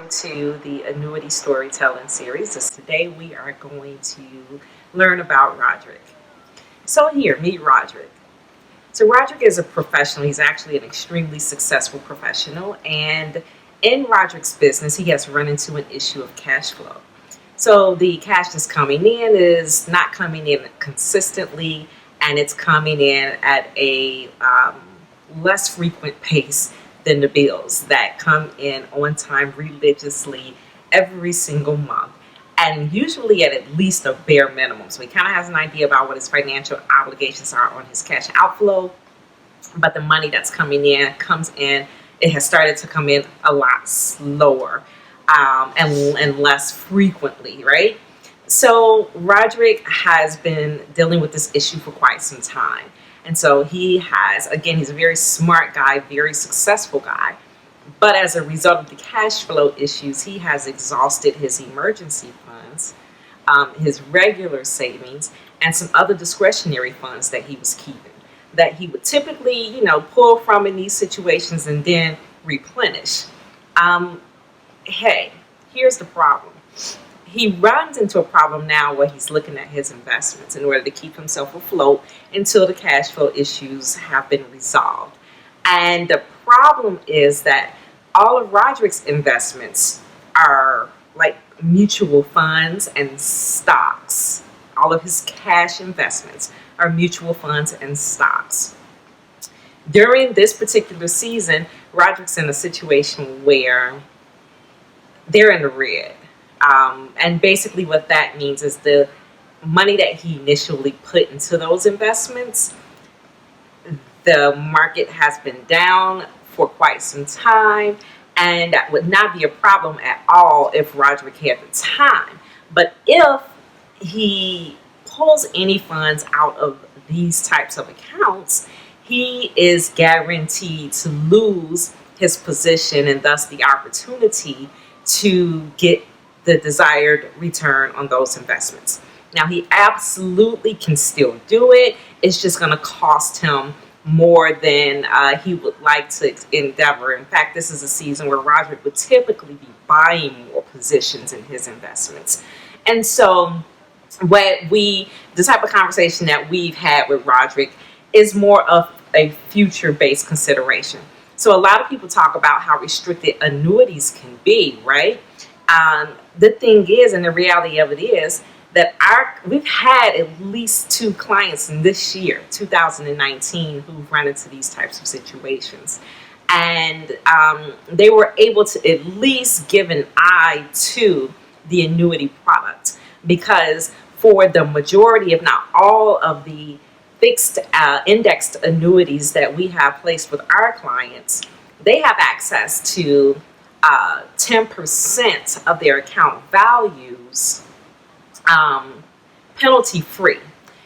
welcome to the Annuity Storytelling Series. Today we are going to learn about Roderick. So here, meet Roderick. So Roderick is a professional. He's actually an extremely successful professional, and in Roderick's business, he has run into an issue of cash flow. So the cash that's coming in is not coming in consistently, and it's coming in at a less frequent pace than the bills that come in on time religiously every single month, and usually at least a bare minimum. So he kind of has an idea about what his financial obligations are on his cash outflow, but the money that's coming in comes in. It has started to come in a lot slower and less frequently, right? So Roderick has been dealing with this issue for quite some time. And so he has, again, he's a very smart guy, very successful guy. But as a result of the cash flow issues, he has exhausted his emergency funds, his regular savings, and some other discretionary funds that he was keeping, that he would typically, pull from in these situations and then replenish. Hey, here's the problem. He runs into a problem now where he's looking at his investments in order to keep himself afloat until the cash flow issues have been resolved. And the problem is that all of Roderick's investments are like mutual funds and stocks. All of his cash investments are mutual funds and stocks. During this particular season, Roderick's in a situation where they're in the red. And basically what that means is the money that he initially put into those investments, the market has been down for quite some time, and that would not be a problem at all if Roderick had the time. But if he pulls any funds out of these types of accounts, he is guaranteed to lose his position and thus the opportunity to get the desired return on those investments. Now, he absolutely can still do it. It's just going to cost him more than he would like to endeavor. In fact, this is a season where Roderick would typically be buying more positions in his investments. And so the type of conversation that we've had with Roderick is more of a future-based consideration. So a lot of people talk about how restricted annuities can be, right? The thing is, and the reality of it is, that we've had at least 2 clients in this year, 2019, who've run into these types of situations. And they were able to at least give an eye to the annuity product, because for the majority, if not all, of the fixed indexed annuities that we have placed with our clients, they have access to 10% of their account values penalty free.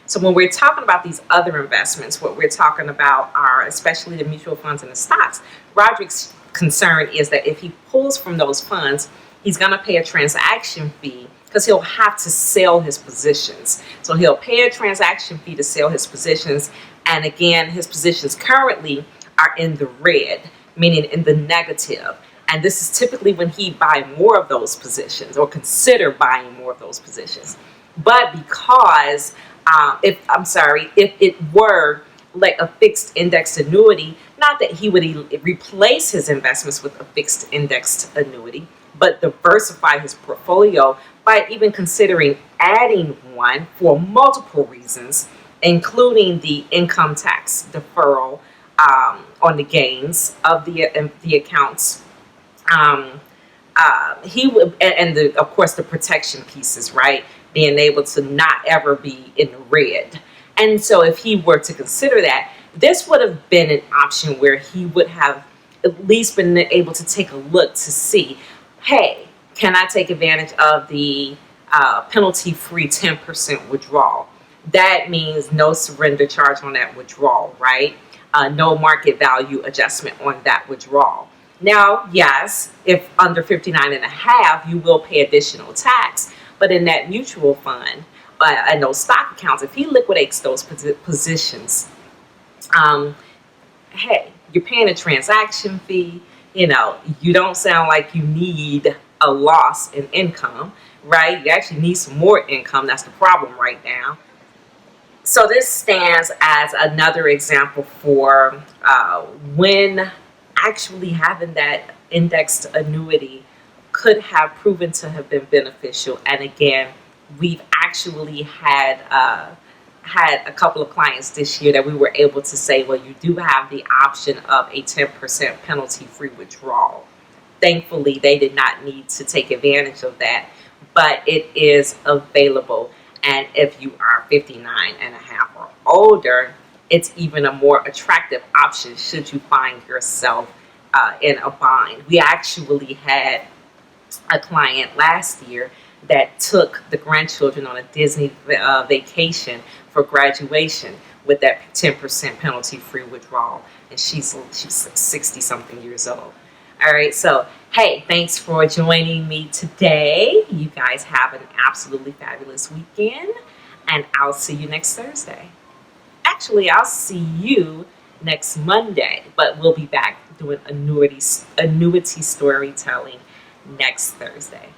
So when we're talking about these other investments, what we're talking about are especially the mutual funds and the stocks. Roderick's concern is that if he pulls from those funds, he's going to pay a transaction fee because he'll have to sell his positions. So he'll pay a transaction fee to sell his positions. And again, his positions currently are in the red, meaning in the negative. And this is typically when he buy more of those positions or consider buying more of those positions. But because if it were like a fixed indexed annuity, not that he would replace his investments with a fixed indexed annuity, but diversify his portfolio by even considering adding one for multiple reasons, including the income tax deferral on the gains of the accounts. He would, and of course the protection pieces, right? Being able to not ever be in the red. And so if he were to consider that, this would have been an option where he would have at least been able to take a look to see, hey, can I take advantage of the penalty-free 10% withdrawal? That means no surrender charge on that withdrawal, right? No market value adjustment on that withdrawal. Now, yes, if under 59 and a half, you will pay additional tax. But in that mutual fund and those stock accounts, if he liquidates those positions, hey, you're paying a transaction fee. You don't sound like you need a loss in income, right? You actually need some more income. That's the problem right now. So this stands as another example for when actually having that indexed annuity could have proven to have been beneficial. And again, we've actually had a couple of clients this year that we were able to say, well, you do have the option of a 10% penalty-free withdrawal. Thankfully, they did not need to take advantage of that, but it is available. And if you are 59 and a half or older, it's even a more attractive option should you find yourself in a bind. We actually had a client last year that took the grandchildren on a Disney vacation for graduation with that 10% penalty free withdrawal. And she's like 60 something years old. All right, so hey, thanks for joining me today. You guys have an absolutely fabulous weekend, and I'll see you next Thursday. Actually, I'll see you next Monday, but we'll be back doing annuity storytelling next Thursday.